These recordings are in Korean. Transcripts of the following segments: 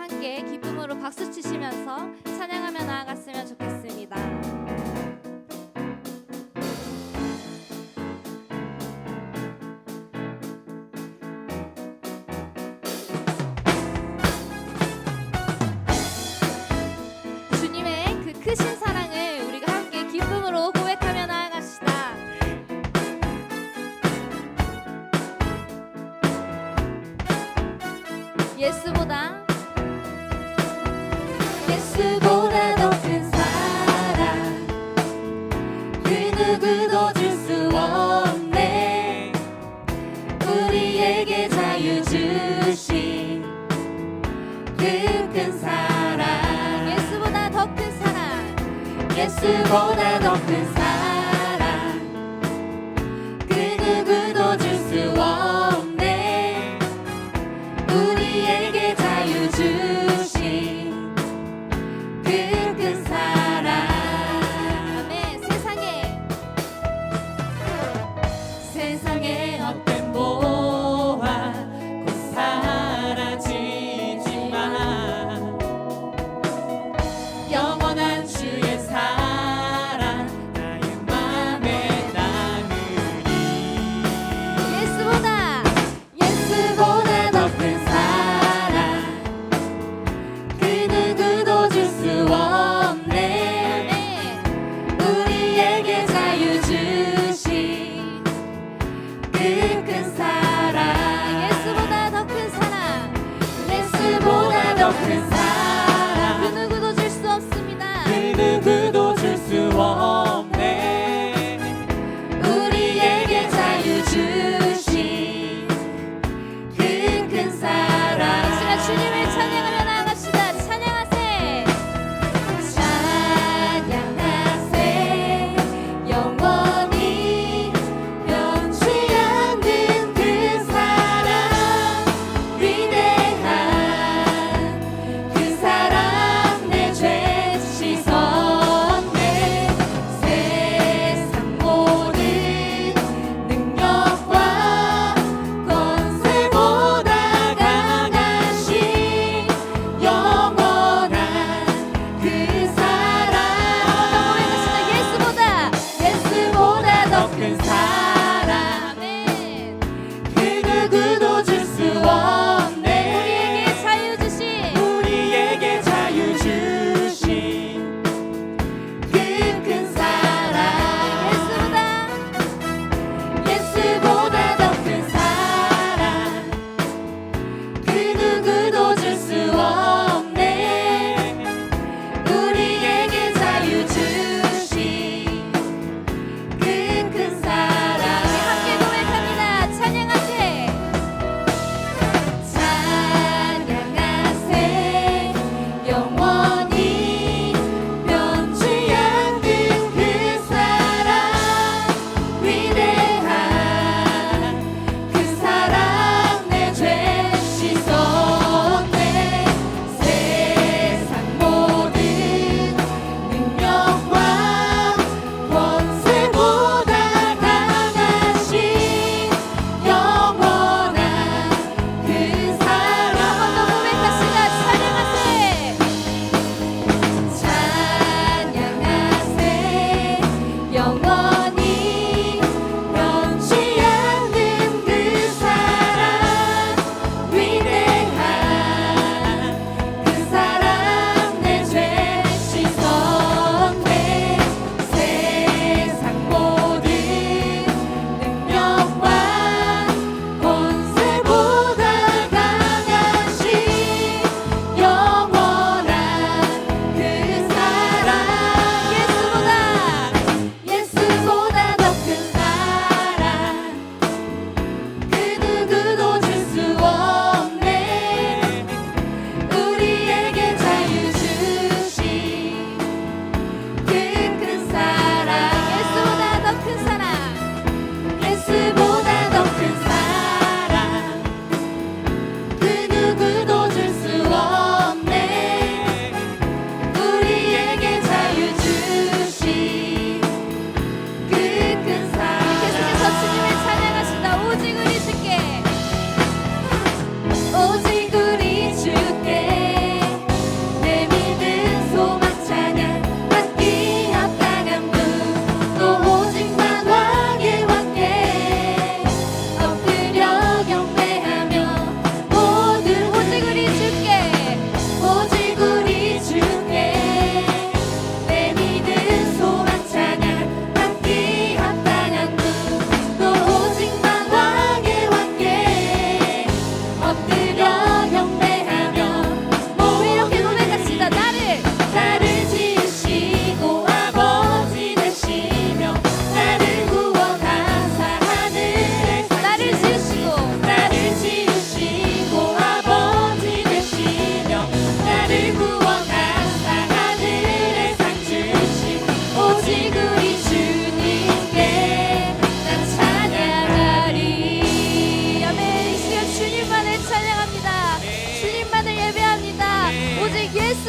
함께 기쁨으로 박수 치시면서 찬양하며 나아갔으면 좋겠습니다. 주님의 그 크신 사랑을 우리가 함께 기쁨으로 고백하며 나아갑시다. 예수보다 더 큰 사랑 그 누구도 줄 수 없네. 우리에게 자유 주신 그 큰 사랑 예수보다 더 큰 사랑 예수보다 더 큰 사랑 그 누구도 줄 수 없네. 우리에게 자유 주신 그 큰 사랑 아멘. 세상의 헛된 보화 곧 사라지지만 영원한 주의 사랑 나의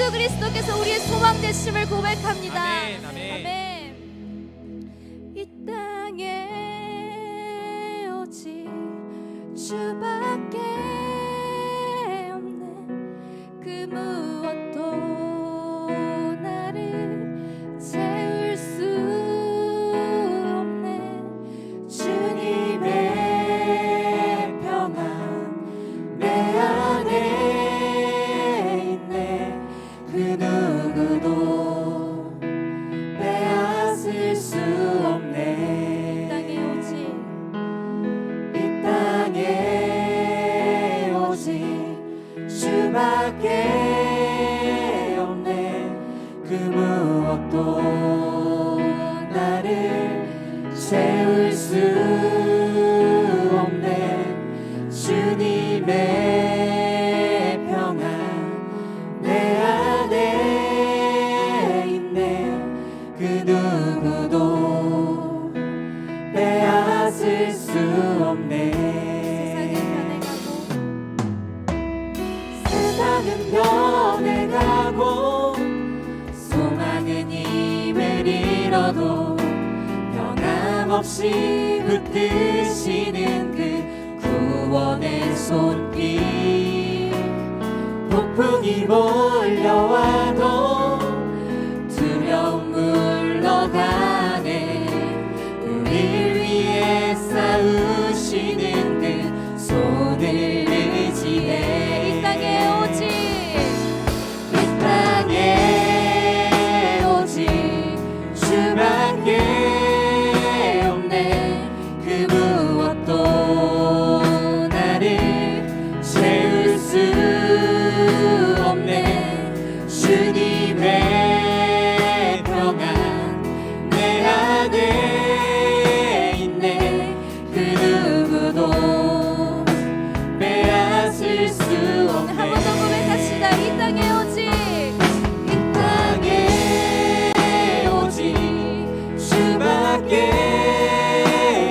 예수 그리스도께서 우리의 소망 되심을 고백합니다. 아멘, 아멘. 아멘. 이 땅에 오직 주밖에 없네. 그 무엇도 나를 채울 수 없네. 주님의 평안 내 안에 있네. 그 누구도 빼앗을 수 없네. 땅에 오직 이 땅에 오직 주밖에 없네. 그 무엇도 나를 채울 수 없네. 주님의 평안 내 안에 있네. 그 누구도 빼앗을 수 없네. 세상은 변해가고 소망은 힘을 잃어도 변함없이 붙드시는 그 구원의 손길. 폭풍이 몰려와도 두려움 물러가네. 우릴 위해 싸우시는 그 손을 의지해. 이 땅에 오직 이 땅에 오직 주밖에 없네. 그 무엇도 나를 채울 수 없네. 주님의 평안 내 안에 있네. 그 누구도 빼앗을 수 없네. 한 번 더 고백합시다. 이 땅에 오직 이 땅에 오직 주밖에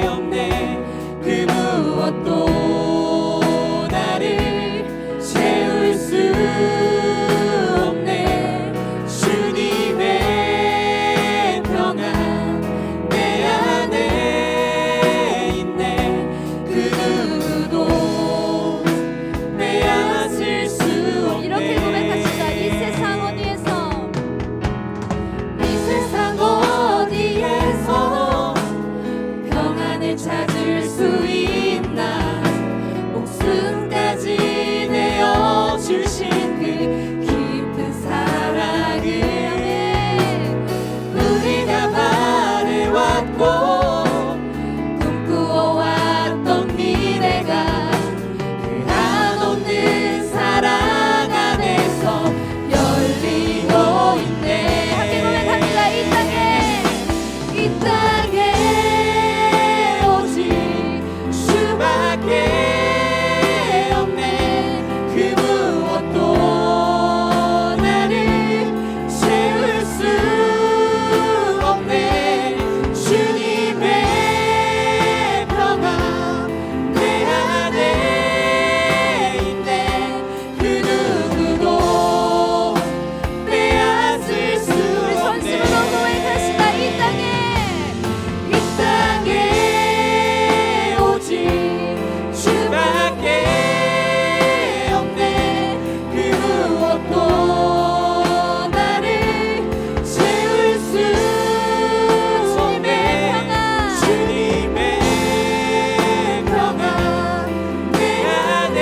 없네. 그 무엇도 나를 채울 수 없네. 주님의 평안 내 안에 있네. 그 누구도 빼앗을 수 없네. 이렇게 고백합시다. 이 세상 어디에서 이 세상 어디에서 평안을 찾을 수 있나. 목숨까지 내어주신 그 깊은 사랑을 우리가 바래왔고 꿈꾸어왔던 미래가 그 한없는 사랑 안에서 열리고 있네. 함께 고백합니다. 이 땅에 오직 주밖에 없네. 그 무엇도 나를 채울 수 없네. 주님의 평안 내 안에 있네. 그 누구도 빼앗을 수 우리 없네. 손심으로 고백합시다. 이 땅에 오직 주밖에 없네. 그 무엇도 나를 채울 수 없네. 주님의 평안 내 안에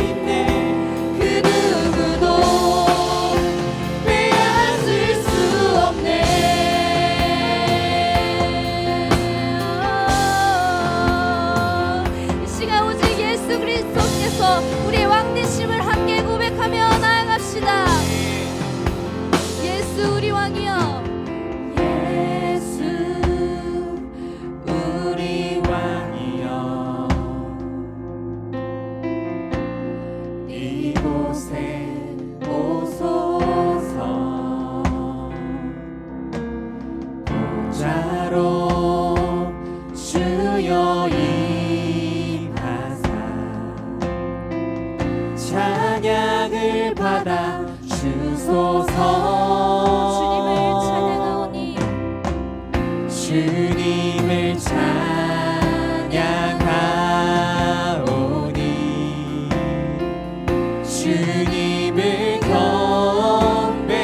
있네. 그 누구도 빼앗을 수 없네. 이 시간 오직 예수 그리스도께서 우리의 왕 되심을 함께 고백하며 나아갑시다. 예수 우리 왕이여. 예수 우리 왕이여. 이곳에 오소서. 보좌로 주여 임하사 찬양을 받아 주소서. 주님을 찬양하오니 주님을 찬양하오니 주님을 경배하오니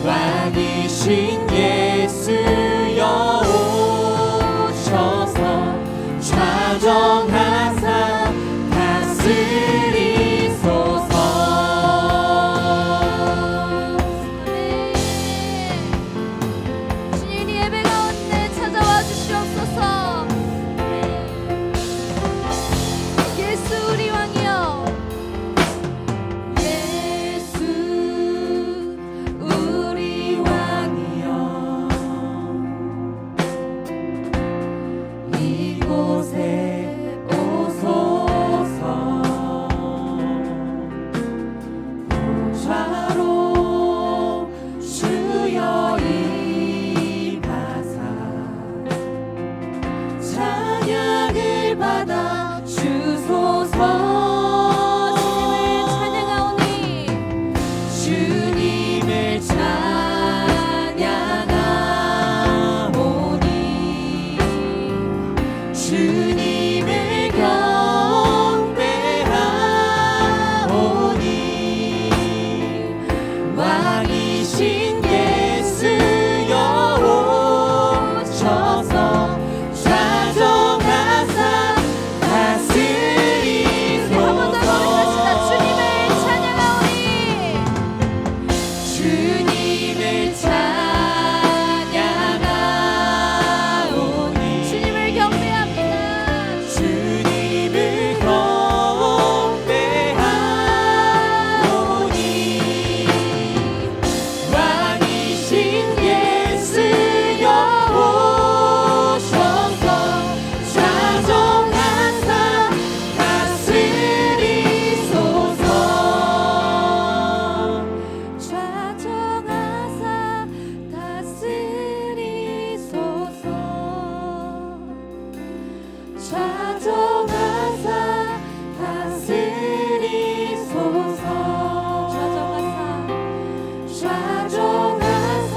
왕이신 예수여 오셔서 좌정하사 다스리소서. 주님 예배 가운데 찾아와 주시옵소서. 예수 우리 왕이여, 예수 우리 왕이여 이곳에 오소서. 보좌로 주여 임하사 찬양을 받아 주소서. 주님을 찬양하오니 주님을 찬양하오니 주님을 경배하오니 왕이신 예수여 오셔서 좌정하사 다스리소서. 한번 더 고백합시다. 주님을 찬양하오니 주님을 찬양하오니 주님을 경배합니다. 주님을 경배하오니 왕이신 예수여 오셔서 좌정하사 다스리소서. 좌정하사 다스리소서. 좌정하사 다스리소서. 좌정하사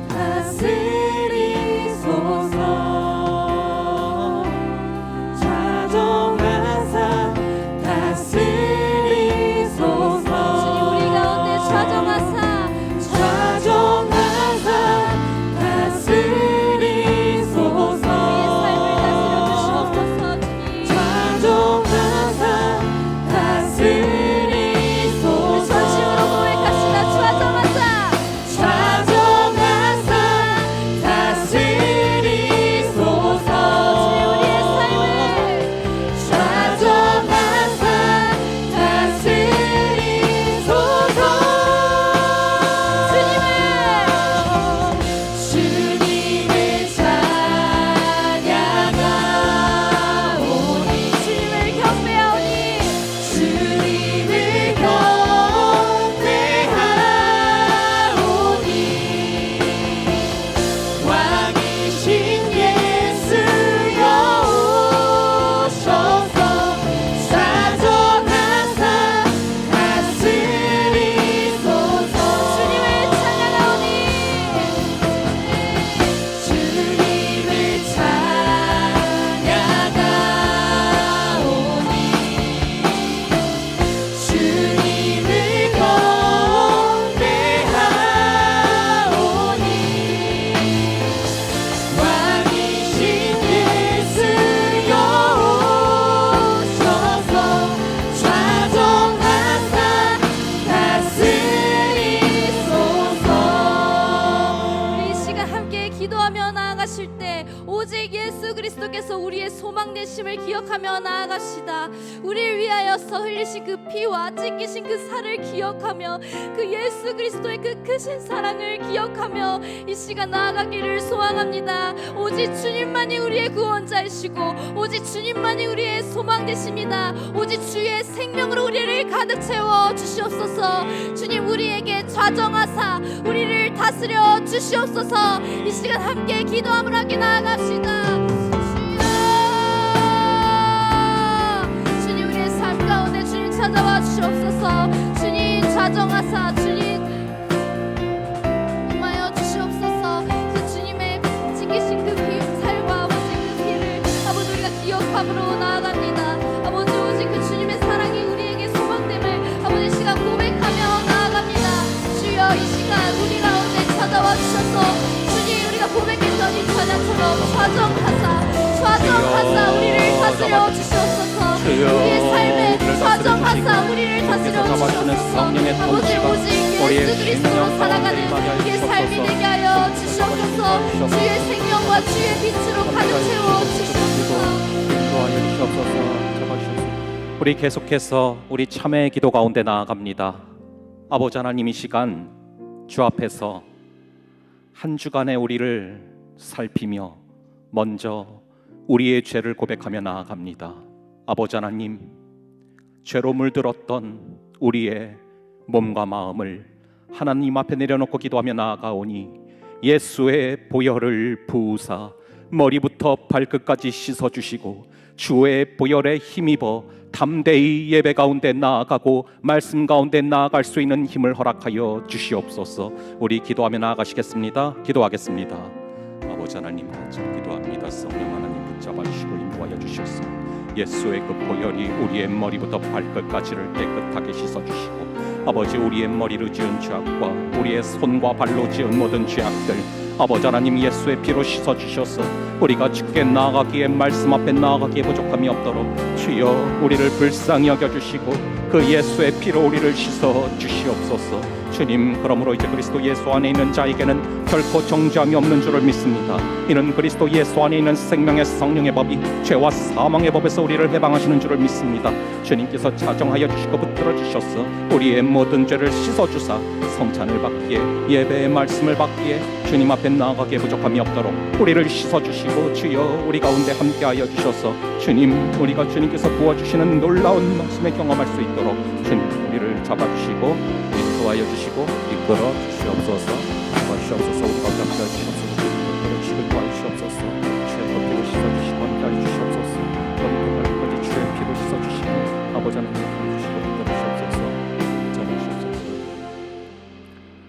다스리소서. 좌정하사 다스리소서. 주님 우리 가운데 좌정하사 좌정하사 다스리소서. 좌정하사 다스리소서. 전심으로 고백합시다. 좌정하사 다스리소서. 우리의 삶을 좌정하사 다스리소서. 주님을 찬양하오니 주님을 경배하오니 주님을 경배하오니 왕이신 예수여 오셔서 좌정하사 다스리소서. 주님을 찬양하오니 주님을 찬양하오니 주님을 경배하오니 왕이신 예수여 오셔서 좌정하사 다스리소서. 우리 이 시간 함께 기도하며 나아가실 때 오직 예수 그리스도께서 우리의 소망 되심을 기억하며 나아갑시다. 우리를 위하여서 흘리신 그 피와 찢기신 그 살을 기억하며 그 예수 그리스도의 그 크신 사랑을 기억하며 이 시간 나아가기를 소망합니다. 오직 주님만이 우리의 구원자이시고 오직 주님만이 우리의 소망 되십니다. 오직 주의 생명으로 우리를 가득 채워 주시옵소서. 주님 우리에게 좌정하사 우리를 다스려 주시옵소서. 이 시간 함께 기도함을 하게 나아갑시다. 주님 우리의 삶 가운데 주님 사정하사 주님 임하여 주시옵소서. 그 주님의 찢기신 그 살과 아버지 그 피를 아버지 우리가 기억함으로 나아갑니다. 아버지 오직 그 주님의 사랑이 우리에게 소망됨을 아버지 시간 고백하며 나아갑니다. 주여 이 시간 우리 가운데 찾아와 주셔서 주님 우리가 고백했던 이 찬양처럼 좌정하사 우리를 다스려 주시옵소서. 우리의 삶에 좌정하사 우리를 다스려 주시옵소서. 아버지 오직 예수 그리스도로 살아가는 우리의 삶이 되게 하여 주시옵소서. 주의 생명과 주의 빛으로 가득 채워 주시옵소서. 인도하여 주시옵소서. 잡아주시옵소서. 우리 계속해서 우리 참회의 기도 가운데 나아갑니다. 아버지 하나님, 이 시간 주 앞에서 한 주간의 우리를 살피며 먼저 우리의 죄를 고백하며 나아갑니다. 아버지 하나님, 죄로 물들었던 우리의 몸과 마음을 하나님 앞에 내려놓고 기도하며 나아가오니 예수의 보혈을 부으사 머리부터 발끝까지 씻어주시고 주의 보혈에 힘입어 담대히 예배 가운데 나아가고 말씀 가운데 나아갈 수 있는 힘을 허락하여 주시옵소서. 우리 기도하며 나아가시겠습니다. 기도하겠습니다. 아버지 하나님, 같이 기도합니다. 성령 하나님 붙잡아 주시고 인도하여 주셔서 예수의 그 보혈이 우리의 머리부터 발끝까지를 깨끗하게 씻어주시고 아버지 우리의 머리로 지은 죄악과 우리의 손과 발로 지은 모든 죄악들 아버지 하나님 예수의 피로 씻어주셔서 우리가 주께 나아가기에 말씀 앞에 나아가기에 부족함이 없도록 주여 우리를 불쌍히 여겨주시고 그 예수의 피로 우리를 씻어주시옵소서. 주님, 그러므로 이제 그리스도 예수 안에 있는 자에게는 결코 정죄함이 없는 줄을 믿습니다. 이는 그리스도 예수 안에 있는 생명의 성령의 법이 죄와 사망의 법에서 우리를 해방하시는 줄을 믿습니다. 주님께서 자정하여 주시고 붙들어 주셔서 우리의 모든 죄를 씻어주사 성찬을 받기에 예배의 말씀을 받기에 주님 앞에 나아가기에 부족함이 없도록 우리를 씻어주시고 주여 우리 가운데 함께하여 주셔서 주님, 우리가 주님께서 부어주시는 놀라운 말씀에 경험할 수 있도록 주님 우리를 잡아주시고 인도하여 주시고 이끌어 주시옵소서. 도와주시옵소서. 우리 가운데 함께하여 주시옵소서. 이끌어 주시고 도와주시옵소서. 주의 피로 씻어주시고 함께하여 주시옵소서. 그럼 끝까지 주의 피로 씻어주시고 아버지 하나님 주시고 이끌어 주시옵소서. 잡아주시옵소서.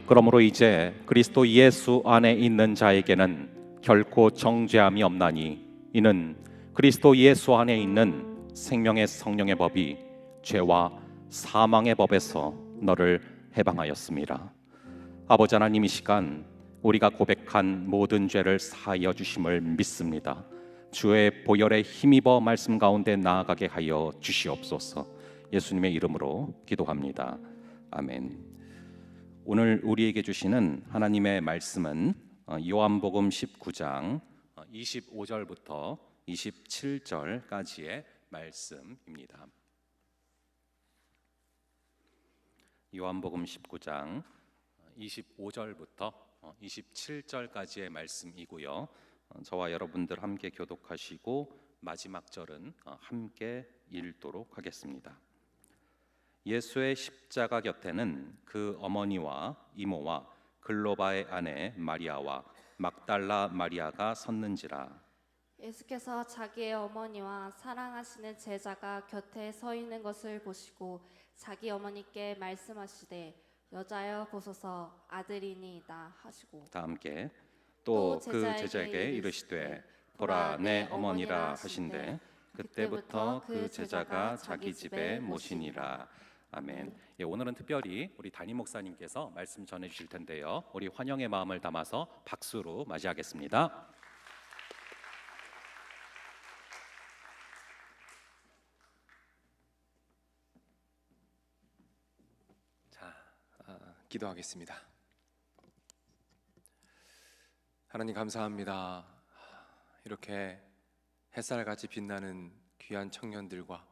그러므로 이제 그리스도 예수 안에 있는 자에게는 결코 정죄함이 없나니 이는 그리스도 예수 안에 있는 생명의 성령의 법이 죄와 사망의 법에서 너를 해방하였습니다. 아버지 하나님, 이 시간 우리가 고백한 모든 죄를 사하여 주심을 믿습니다. 주의 보혈에 힘입어 말씀 가운데 나아가게 하여 주시옵소서. 예수님의 이름으로 기도합니다. 아멘. 오늘 우리에게 주시는 하나님의 말씀은 요한복음 19장 25절부터 27절까지의 말씀입니다. 요한복음 19장 25절부터 27절까지의 말씀이고요. 저와 여러분들 함께 교독하시고 마지막 절은 함께 읽도록 하겠습니다. 예수의 십자가 곁에는 그 어머니와 이모와 글로바의 아내 마리아와 막달라 마리아가 섰는지라. 예수께서 자기의 어머니와 사랑하시는 제자가 곁에 서 있는 것을 보시고 자기 어머니께 말씀하시되 여자여 보소서 아들이니이다 하시고 다 함께 또 그 제자에게 이르시되 보라 내 어머니라 하신대 그때부터 그 제자가 자기 집에 모시니라. 아멘. 예, 오늘은 특별히 우리 담임 목사님께서 말씀 전해 주실 텐데요. 우리 환영의 마음을 담아서 박수로 맞이하겠습니다. 기도하겠습니다. 하나님 감사합니다. 이렇게 햇살같이 빛나는 귀한 청년들과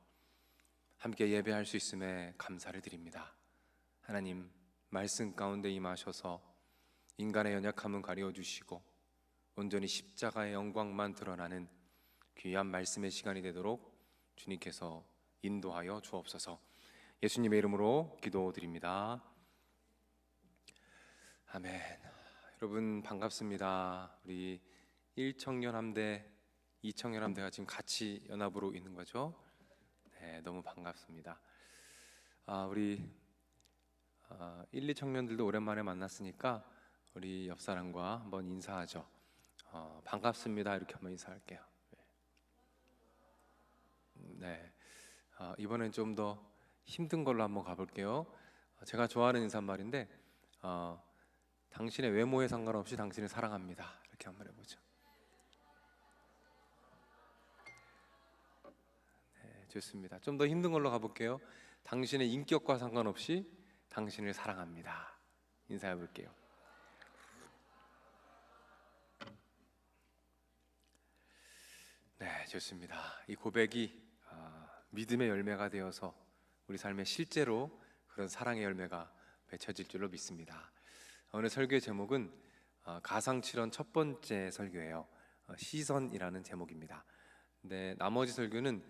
함께 예배할 수 있음에 감사를 드립니다. 하나님 말씀 가운데 임하셔서 인간의 연약함은 가려주시고 온전히 십자가의 영광만 드러나는 귀한 말씀의 시간이 되도록 주님께서 인도하여 주옵소서. 예수님의 이름으로 기도드립니다. 아멘. 여러분 반갑습니다. 우리 1청년 함대, 2청년 함대가 지금 같이 연합으로 있는 거죠. 네, 너무 반갑습니다. 우리 1, 2 청년들도 오랜만에 만났으니까 우리 옆 사람과 한번 인사하죠. 반갑습니다. 이렇게 한번 인사할게요. 네, 이번엔 좀 더 힘든 걸로 한번 가볼게요. 제가 좋아하는 인사말인데 당신의 외모에 상관없이 당신을 사랑합니다. 이렇게 한번 해보죠. 네, 좋습니다. 좀 더 힘든 걸로 가볼게요. 당신의 인격과 상관없이 당신을 사랑합니다. 인사해 볼게요. 네, 좋습니다. 이 고백이 믿음의 열매가 되어서 우리 삶에 실제로 그런 사랑의 열매가 맺혀질 줄로 믿습니다. 오늘 설교의 제목은 가상칠언 첫 번째 설교예요. 시선이라는 제목입니다. 근데 나머지 설교는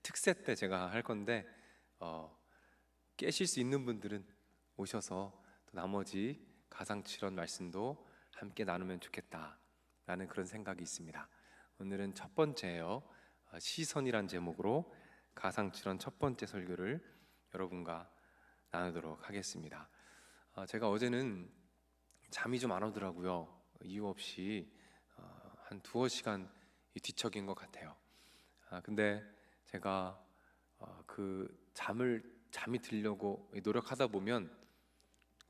특세 때 제가 할 건데 깨실 수 있는 분들은 오셔서 또 나머지 가상칠언 말씀도 함께 나누면 좋겠다라는 그런 생각이 있습니다. 오늘은 첫 번째예요. 시선이란 제목으로 가상칠언 첫 번째 설교를 여러분과 나누도록 하겠습니다. 제가 어제는 잠이 좀 안 오더라고요. 이유 없이 한 두어 시간 뒤척인 것 같아요. 근데 제가 잠이 들려고 노력하다 보면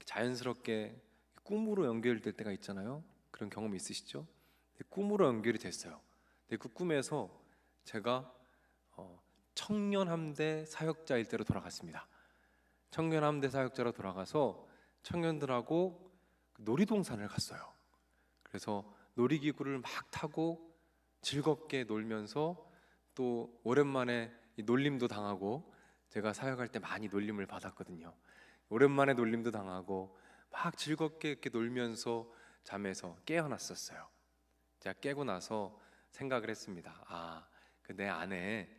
자연스럽게 꿈으로 연결될 때가 있잖아요. 그런 경험 있으시죠? 꿈으로 연결이 됐어요. 근데 그 꿈에서 제가 청년함대 사역자일 때로 돌아갔습니다. 청년함대 사역자로 돌아가서 청년들하고 놀이동산을 갔어요. 그래서 놀이기구를 막 타고 즐겁게 놀면서 또 오랜만에 놀림도 당하고, 제가 사역할 때 많이 놀림을 받았거든요. 오랜만에 놀림도 당하고 막 즐겁게 이렇게 놀면서 잠에서 깨어났었어요. 제가 깨고 나서 생각을 했습니다. 내 안에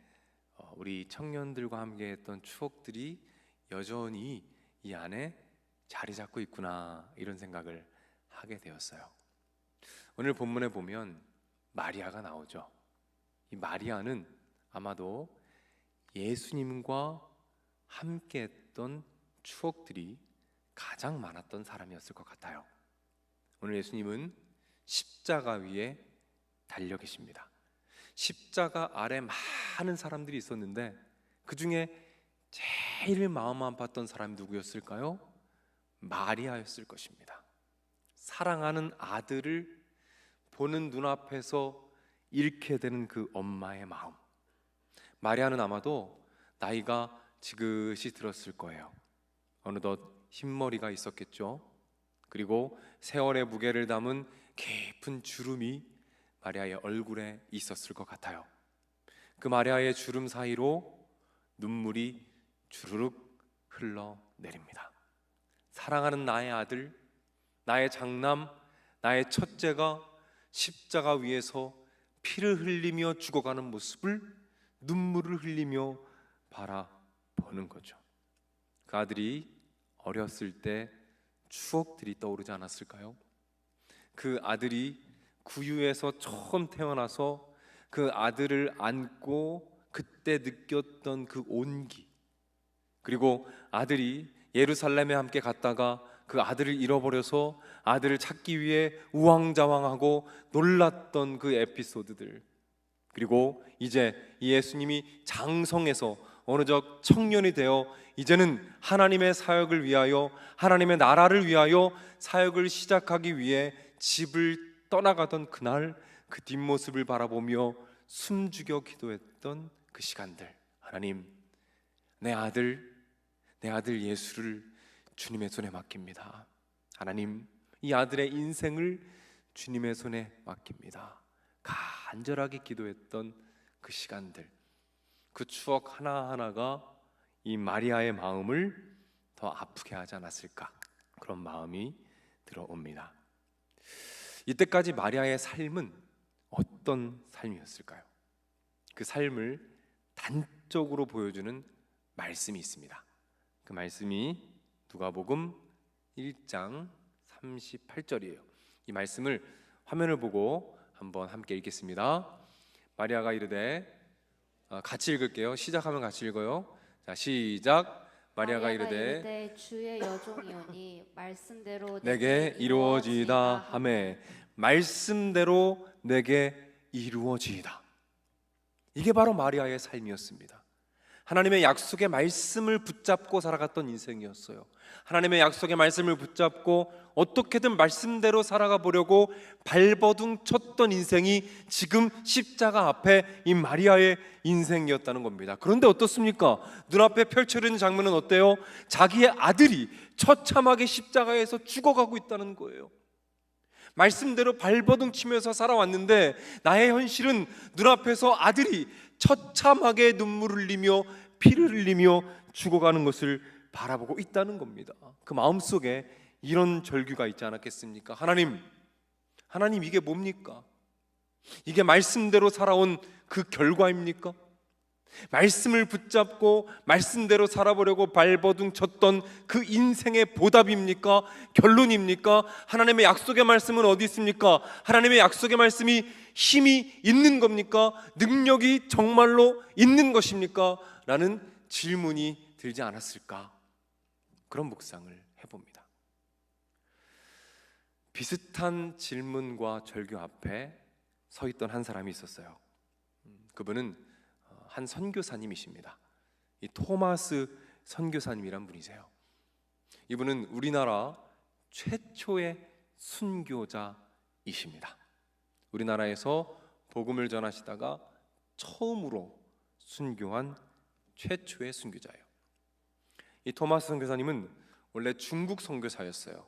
우리 청년들과 함께했던 추억들이 여전히 이 안에 자리 잡고 있구나, 이런 생각을 하게 되었어요. 오늘 본문에 보면 마리아가 나오죠. 이 마리아는 아마도 예수님과 함께했던 추억들이 가장 많았던 사람이었을 것 같아요. 오늘 예수님은 십자가 위에 달려 계십니다. 십자가 아래 많은 사람들이 있었는데 그 중에 제일 마음 아팠던 사람이 누구였을까요? 마리아였을 것입니다. 사랑하는 아들을 보는 눈앞에서 잃게 되는 그 엄마의 마음. 마리아는 아마도 나이가 지긋이 들었을 거예요. 어느덧 흰머리가 있었겠죠. 그리고 세월의 무게를 담은 깊은 주름이 마리아의 얼굴에 있었을 것 같아요. 그 마리아의 주름 사이로 눈물이 주르륵 흘러내립니다. 사랑하는 나의 아들, 나의 장남, 나의 첫째가 십자가 위에서 피를 흘리며 죽어가는 모습을 눈물을 흘리며 바라보는 거죠. 그 아들이 어렸을 때 추억들이 떠오르지 않았을까요? 그 아들이 구유에서 처음 태어나서 그 아들을 안고 그때 느꼈던 그 온기, 그리고 아들이 예루살렘에 함께 갔다가 그 아들을 잃어버려서 아들을 찾기 위해 우왕좌왕하고 놀랐던 그 에피소드들, 그리고 이제 예수님이 장성해서 어느덧 청년이 되어 이제는 하나님의 사역을 위하여, 하나님의 나라를 위하여 사역을 시작하기 위해 집을 떠나가던 그날, 그 뒷모습을 바라보며 숨죽여 기도했던 그 시간들. 하나님, 내 아들 예수를 주님의 손에 맡깁니다. 하나님, 이 아들의 인생을 주님의 손에 맡깁니다. 간절하게 기도했던 그 시간들, 그 추억 하나하나가 이 마리아의 마음을 더 아프게 하지 않았을까, 그런 마음이 들어옵니다. 이때까지 마리아의 삶은 어떤 삶이었을까요? 그 삶을 단적으로 보여주는 말씀이 있습니다. 그 말씀이 누가복음 1장 38절이에요. 이 말씀을 화면을 보고 한번 함께 읽겠습니다. 마리아가 이르되, 같이 읽을게요. 시작하면 같이 읽어요. 자, 시작. 마리아가 이르되 주의 여종이오니 말씀대로 내게 이루어지이다 하매 말씀대로 내게 이루어지이다. 이게 바로 마리아의 삶이었습니다. 하나님의 약속의 말씀을 붙잡고 살아갔던 인생이었어요. 하나님의 약속의 말씀을 붙잡고 어떻게든 말씀대로 살아가 보려고 발버둥 쳤던 인생이 지금 십자가 앞에 이 마리아의 인생이었다는 겁니다. 그런데 어떻습니까? 눈앞에 펼쳐지는 장면은 어때요? 자기의 아들이 처참하게 십자가에서 죽어가고 있다는 거예요. 말씀대로 발버둥 치면서 살아왔는데 나의 현실은 눈앞에서 아들이 처참하게 눈물을 흘리며 피를 흘리며 죽어가는 것을 바라보고 있다는 겁니다. 그 마음속에 이런 절규가 있지 않았겠습니까? 하나님 이게 뭡니까? 이게 말씀대로 살아온 그 결과입니까? 말씀을 붙잡고 말씀대로 살아보려고 발버둥 쳤던 그 인생의 보답입니까? 결론입니까? 하나님의 약속의 말씀은 어디 있습니까? 하나님의 약속의 말씀이 힘이 있는 겁니까? 능력이 정말로 있는 것입니까? 라는 질문이 들지 않았을까? 그런 묵상을 해봅니다. 비슷한 질문과 절규 앞에 서 있던 한 사람이 있었어요. 그분은 한 선교사님이십니다. 이 토마스 선교사님이란 분이세요. 이분은 우리나라 최초의 순교자이십니다. 우리나라에서 복음을 전하시다가 처음으로 순교한 최초의 순교자예요. 이 토마스 선교사님은 원래 중국 선교사였어요.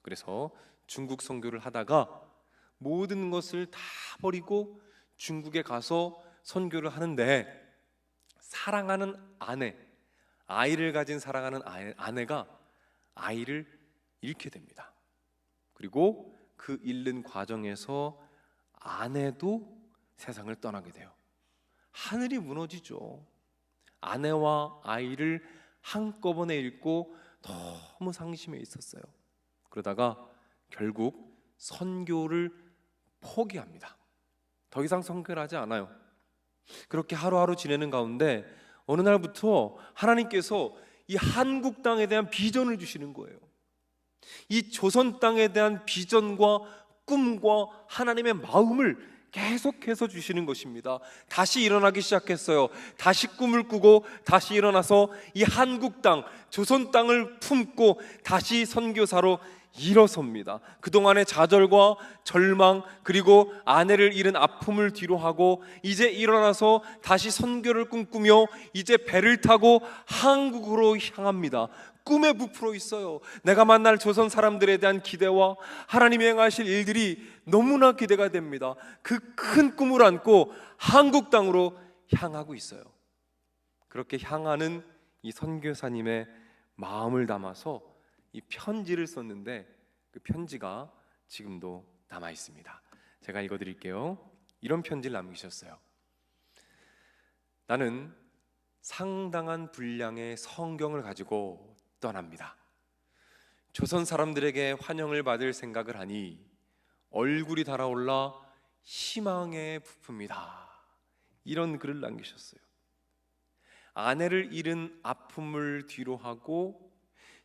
그래서 중국 선교를 하다가 모든 것을 다 버리고 중국에 가서 선교를 하는데 사랑하는 아이를 가진 사랑하는 아내가 아이를 잃게 됩니다. 그리고 그 잃는 과정에서 아내도 세상을 떠나게 돼요. 하늘이 무너지죠. 아내와 아이를 한꺼번에 잃고 너무 상심해 있었어요. 그러다가 결국 선교를 포기합니다. 더 이상 선교를 하지 않아요. 그렇게 하루하루 지내는 가운데 어느 날부터 하나님께서 이 한국 땅에 대한 비전을 주시는 거예요. 이 조선 땅에 대한 비전과 꿈과 하나님의 마음을 계속해서 주시는 것입니다. 다시 일어나기 시작했어요. 다시 꿈을 꾸고 다시 일어나서 이 한국 땅, 조선 땅을 품고 다시 선교사로 일어섭니다. 그동안의 좌절과 절망 그리고 아내를 잃은 아픔을 뒤로하고 이제 일어나서 다시 선교를 꿈꾸며 이제 배를 타고 한국으로 향합니다. 꿈에 부풀어 있어요. 내가 만날 조선 사람들에 대한 기대와 하나님이 행하실 일들이 너무나 기대가 됩니다. 그 큰 꿈을 안고 한국 땅으로 향하고 있어요. 그렇게 향하는 이 선교사님의 마음을 담아서 이 편지를 썼는데 그 편지가 지금도 남아 있습니다. 제가 읽어드릴게요. 이런 편지를 남기셨어요. 나는 상당한 분량의 성경을 가지고 떠납니다. 조선 사람들에게 환영을 받을 생각을 하니 얼굴이 달아올라 희망에 부풉니다. 이런 글을 남기셨어요. 아내를 잃은 아픔을 뒤로하고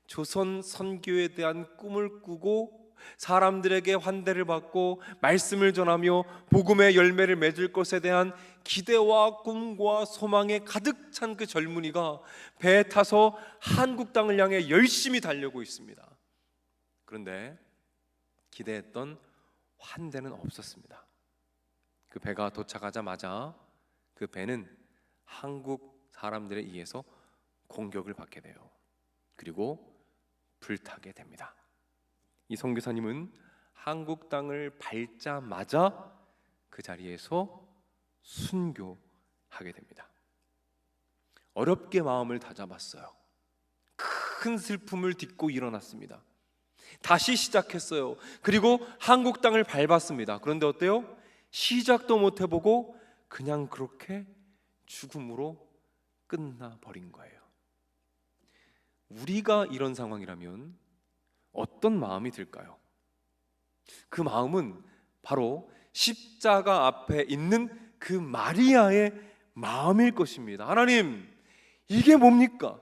조선 선교에 대한 꿈을 꾸고 사람들에게 환대를 받고 말씀을 전하며 복음의 열매를 맺을 것에 대한 기대와 꿈과 소망에 가득 찬 그 젊은이가 배에 타서 한국 땅을 향해 열심히 달려고 있습니다. 그런데 기대했던 환대는 없었습니다. 그 배가 도착하자마자 그 배는 한국 사람들에 의해서 공격을 받게 돼요. 그리고 불타게 됩니다. 이 선교사님은 한국 땅을 밟자마자 그 자리에서 순교하게 됩니다. 어렵게 마음을 다잡았어요. 큰 슬픔을 딛고 일어났습니다. 다시 시작했어요. 그리고 한국 땅을 밟았습니다. 그런데 어때요? 시작도 못 해보고 그냥 그렇게 죽음으로 끝나버린 거예요. 우리가 이런 상황이라면 어떤 마음이 들까요? 그 마음은 바로 십자가 앞에 있는 그 마리아의 마음일 것입니다. 하나님, 이게 뭡니까?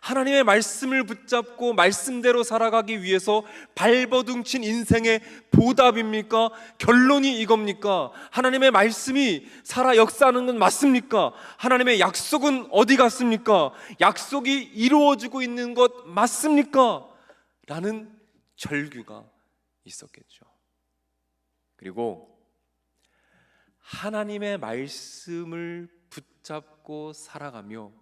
하나님의 말씀을 붙잡고 말씀대로 살아가기 위해서 발버둥친 인생의 보답입니까? 결론이 이겁니까? 하나님의 말씀이 살아 역사하는 건 맞습니까? 하나님의 약속은 어디 갔습니까? 약속이 이루어지고 있는 것 맞습니까? 라는 절규가 있었겠죠. 그리고 하나님의 말씀을 붙잡고 살아가며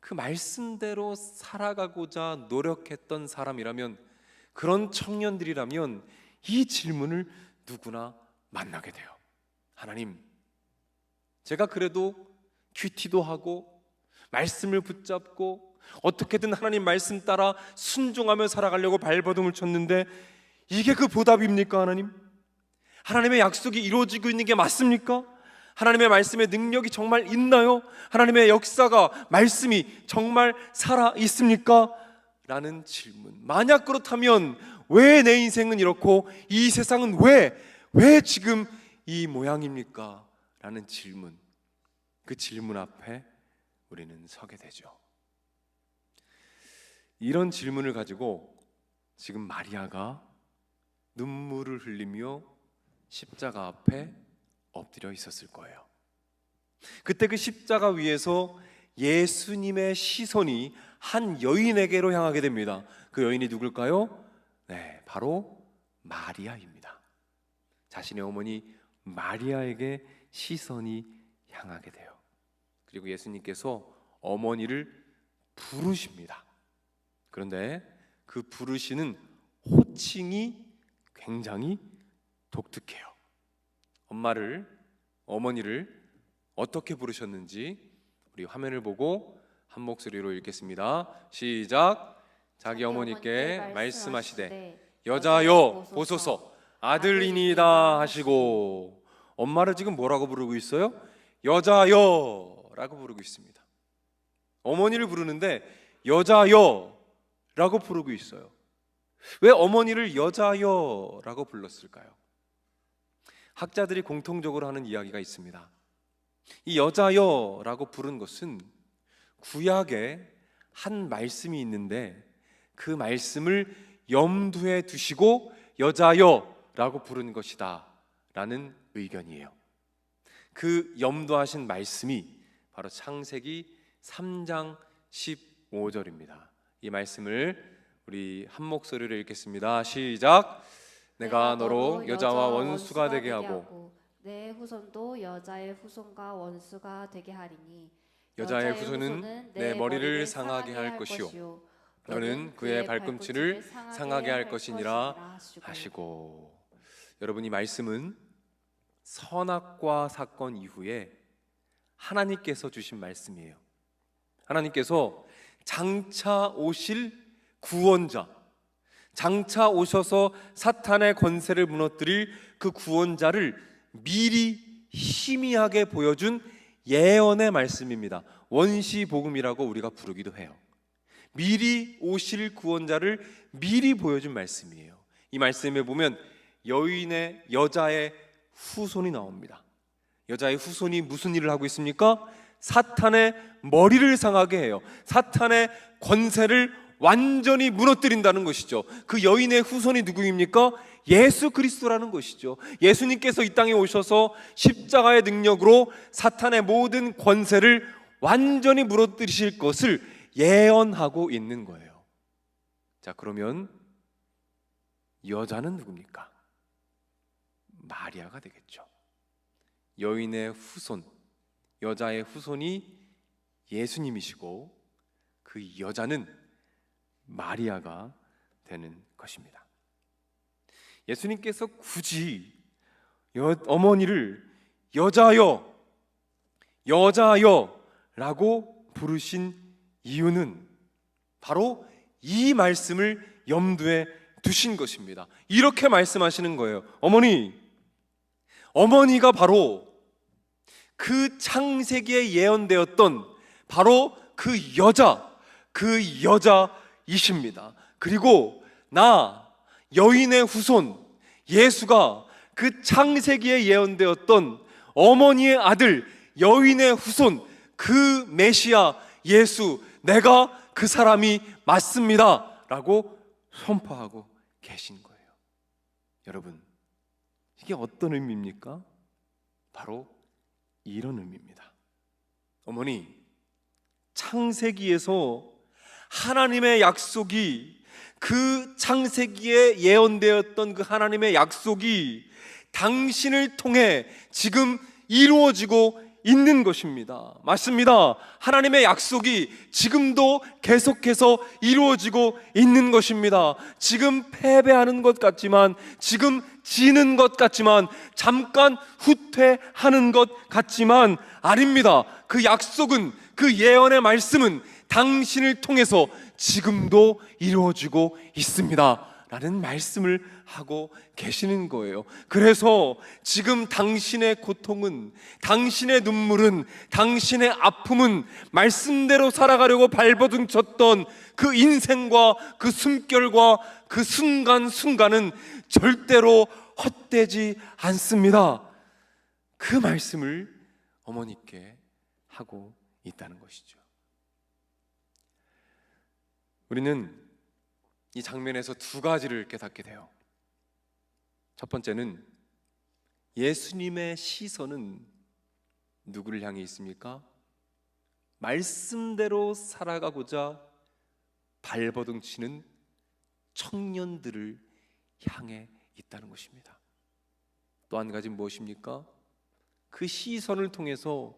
그 말씀대로 살아가고자 노력했던 사람이라면, 그런 청년들이라면 이 질문을 누구나 만나게 돼요. 하나님, 제가 그래도 큐티도 하고 말씀을 붙잡고 어떻게든 하나님 말씀 따라 순종하며 살아가려고 발버둥을 쳤는데 이게 그 보답입니까? 하나님의 약속이 이루어지고 있는 게 맞습니까? 하나님의 말씀의 능력이 정말 있나요? 하나님의 역사가, 말씀이 정말 살아 있습니까? 라는 질문. 만약 그렇다면 왜 내 인생은 이렇고 이 세상은 왜 지금 이 모양입니까? 라는 질문. 그 질문 앞에 우리는 서게 되죠. 이런 질문을 가지고 지금 마리아가 눈물을 흘리며 십자가 앞에 엎드려 있었을 거예요. 그때 그 십자가 위에서 예수님의 시선이 한 여인에게로 향하게 됩니다. 그 여인이 누굴까요? 네, 바로 마리아입니다. 자신의 어머니 마리아에게 시선이 향하게 돼요. 그리고 예수님께서 어머니를 부르십니다. 그런데 그 부르시는 호칭이 굉장히 독특해요. 어머니를 어떻게 부르셨는지 우리 화면을 보고 한 목소리로 읽겠습니다. 시작. 자기 어머니께 말씀하시되 여자여 보소서 아들이니이다 하시고, 엄마를 지금 뭐라고 부르고 있어요? 여자여 라고 부르고 있습니다. 어머니를 부르는데 여자여 라고 부르고 있어요. 왜 어머니를 여자여 라고 불렀을까요? 학자들이 공통적으로 하는 이야기가 있습니다. 이 여자여라고 부른 것은 구약에 한 말씀이 있는데 그 말씀을 염두에 두시고 여자여라고 부른 것이다 라는 의견이에요. 그 염두하신 말씀이 바로 창세기 3장 15절입니다. 이 말씀을 우리 한 목소리로 읽겠습니다. 시작. 내가 너로 여자와 원수가 되게 하고 내 후손도 여자의 후손과 원수가 되게 하리니 여자의 후손은 내 머리를 상하게 할 것이요 너는 그의 발꿈치를 상하게 할 것이니라 하시고. 여러분, 이 말씀은 선악과 사건 이후에 하나님께서 주신 말씀이에요. 하나님께서 장차 오실 구원자, 장차 오셔서 사탄의 권세를 무너뜨릴 그 구원자를 미리 희미하게 보여준 예언의 말씀입니다. 원시복음이라고 우리가 부르기도 해요. 미리 오실 구원자를 미리 보여준 말씀이에요. 이 말씀에 보면 여자의 후손이 나옵니다. 여자의 후손이 무슨 일을 하고 있습니까? 사탄의 머리를 상하게 해요. 사탄의 권세를 완전히 무너뜨린다는 것이죠. 그 여인의 후손이 누구입니까? 예수 그리스도라는 것이죠. 예수님께서 이 땅에 오셔서 십자가의 능력으로 사탄의 모든 권세를 완전히 무너뜨리실 것을 예언하고 있는 거예요. 자, 그러면 여자는 누굽니까? 마리아가 되겠죠. 여인의 후손, 여자의 후손이 예수님이시고 그 여자는 마리아가 되는 것입니다. 예수님께서 굳이 어머니를 여자여 라고 부르신 이유는 바로 이 말씀을 염두에 두신 것입니다. 이렇게 말씀하시는 거예요. 어머니가 바로 그 창세기에 예언되었던 바로 그 여자이십니다. 그리고 나 여인의 후손 예수가 그 창세기에 예언되었던 어머니의 아들 여인의 후손 그 메시아 예수 내가 그 사람이 맞습니다 라고 선포하고 계신 거예요. 여러분, 이게 어떤 의미입니까? 바로 이런 의미입니다. 어머니, 창세기에서 하나님의 약속이, 그 창세기에 예언되었던 그 하나님의 약속이 당신을 통해 지금 이루어지고 있는 것입니다. 맞습니다. 하나님의 약속이 지금도 계속해서 이루어지고 있는 것입니다. 지금 패배하는 것 같지만, 지금 지는 것 같지만, 잠깐 후퇴하는 것 같지만 아닙니다. 그 약속은, 그 예언의 말씀은 당신을 통해서 지금도 이루어지고 있습니다 라는 말씀을 하고 계시는 거예요. 그래서 지금 당신의 고통은, 당신의 눈물은, 당신의 아픔은 말씀대로 살아가려고 발버둥 쳤던 그 인생과 그 숨결과 그 순간순간은 절대로 헛되지 않습니다. 그 말씀을 어머니께 하고 있다는 것이죠. 우리는 이 장면에서 두 가지를 깨닫게 돼요. 첫 번째는 예수님의 시선은 누구를 향해 있습니까? 말씀대로 살아가고자 발버둥 치는 청년들을 향해 있다는 것입니다. 또 한 가지는 무엇입니까? 그 시선을 통해서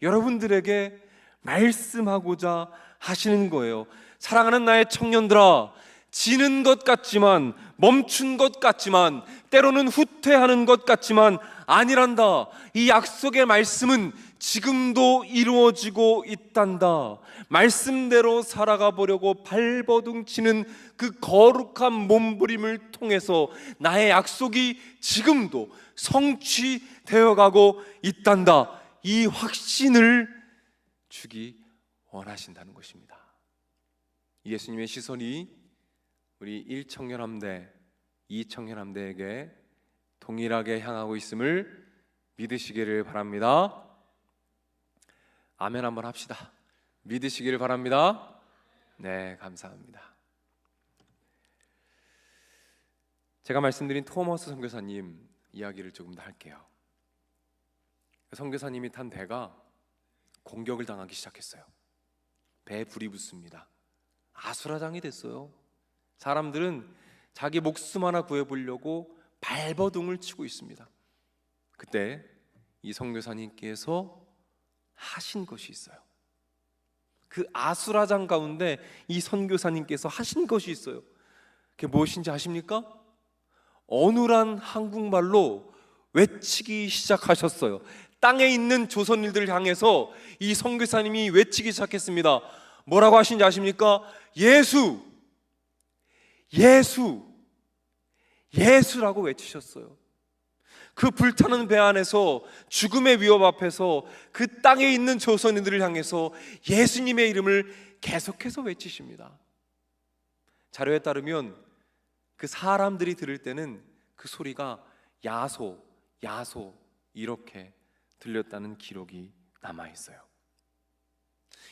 여러분들에게 말씀하고자 하시는 거예요. 사랑하는 나의 청년들아, 지는 것 같지만, 멈춘 것 같지만, 때로는 후퇴하는 것 같지만 아니란다. 이 약속의 말씀은 지금도 이루어지고 있단다. 말씀대로 살아가 보려고 발버둥 치는 그 거룩한 몸부림을 통해서 나의 약속이 지금도 성취되어 가고 있단다. 이 확신을 주기 원하신다는 것입니다. 예수님의 시선이 우리 1청년함대, 2청년함대에게 동일하게 향하고 있음을 믿으시기를 바랍니다. 아멘 한번 합시다. 믿으시기를 바랍니다. 네, 감사합니다. 제가 말씀드린 토마스 선교사님 이야기를 조금 더 할게요. 선교사님이 탄 배가 공격을 당하기 시작했어요. 배에 불이 붙습니다. 아수라장이 됐어요. 사람들은 자기 목숨 하나 구해보려고 발버둥을 치고 있습니다. 그때 이 선교사님께서 하신 것이 있어요. 그 아수라장 가운데 이 선교사님께서 하신 것이 있어요. 그게 무엇인지 아십니까? 어눌한 한국말로 외치기 시작하셨어요. 땅에 있는 조선인들을 향해서 이 선교사님이 외치기 시작했습니다. 뭐라고 하신지 아십니까? 예수, 예수, 예수라고 외치셨어요. 그 불타는 배 안에서, 죽음의 위협 앞에서 그 땅에 있는 조선인들을 향해서 예수님의 이름을 계속해서 외치십니다. 자료에 따르면 그 사람들이 들을 때는 그 소리가 야소, 야소 이렇게 들렸다는 기록이 남아있어요.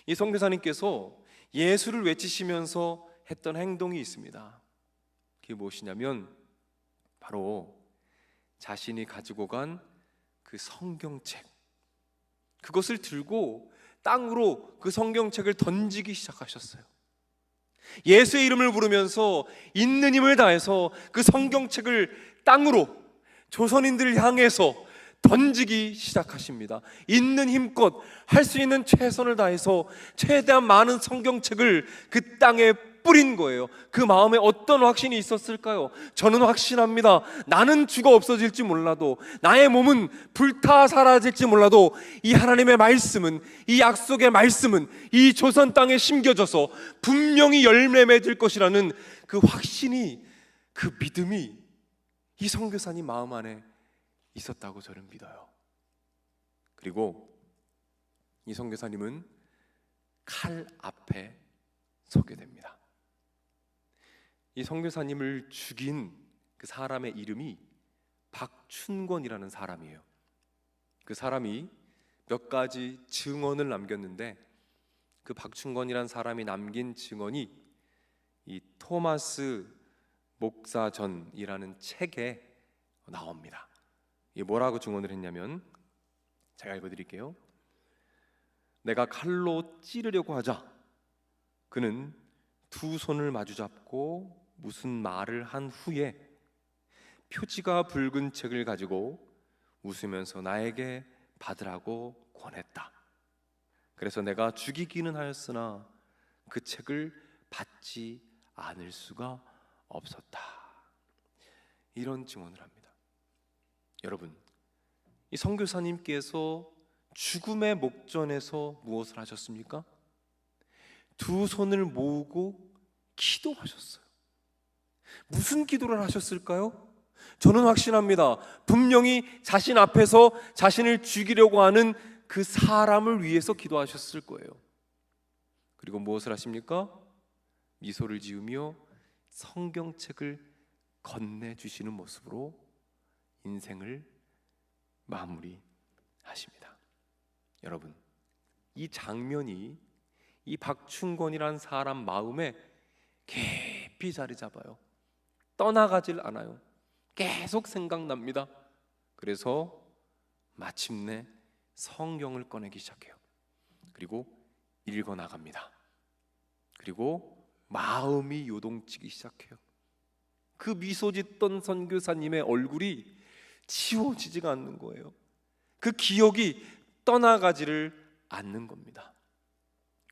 이 선교사님께서 예수를 외치시면서 했던 행동이 있습니다. 그게 무엇이냐면 바로 자신이 가지고 간 그 성경책, 그것을 들고 땅으로 그 성경책을 던지기 시작하셨어요. 예수의 이름을 부르면서 있는 힘을 다해서 그 성경책을 땅으로 조선인들을 향해서 던지기 시작하십니다. 있는 힘껏 할 수 있는 최선을 다해서 최대한 많은 성경책을 그 땅에 뿌린 거예요. 그 마음에 어떤 확신이 있었을까요? 저는 확신합니다. 나는 죽어 없어질지 몰라도, 나의 몸은 불타 사라질지 몰라도 이 하나님의 말씀은, 이 약속의 말씀은 이 조선 땅에 심겨져서 분명히 열매 맺을 것이라는 그 확신이, 그 믿음이 이 선교사님 마음 안에 있었다고 저는 믿어요. 그리고 이 선교사님은 칼 앞에 서게 됩니다. 이 선교사님을 죽인 그 사람의 이름이 박춘권이라는 사람이에요. 그 사람이 몇 가지 증언을 남겼는데 그 박충건이란 사람이 남긴 증언이 이 토마스 목사전이라는 책에 나옵니다. 이게 뭐라고 증언을 했냐면, 제가 읽어드릴게요. 내가 칼로 찌르려고 하자 그는 두 손을 마주잡고 무슨 말을 한 후에 표지가 붉은 책을 가지고 웃으면서 나에게 받으라고 권했다. 그래서 내가 죽이기는 하였으나 그 책을 받지 않을 수가 없었다. 이런 증언을 합니다. 여러분, 이 선교사님께서 죽음의 목전에서 무엇을 하셨습니까? 두 손을 모으고 기도하셨어요. 무슨 기도를 하셨을까요? 저는 확신합니다. 분명히 자신 앞에서 자신을 죽이려고 하는 그 사람을 위해서 기도하셨을 거예요. 그리고 무엇을 하십니까? 미소를 지으며 성경책을 건네주시는 모습으로 인생을 마무리하십니다. 여러분, 이 장면이 이 박충건이라는 사람 마음에 깊이 자리 잡아요. 떠나가질 않아요. 계속 생각납니다. 그래서 마침내 성경을 꺼내기 시작해요. 그리고 읽어 나갑니다. 그리고 마음이 요동치기 시작해요. 그 미소 짓던 선교사님의 얼굴이 지워지지가 않는 거예요. 그 기억이 떠나가지를 않는 겁니다.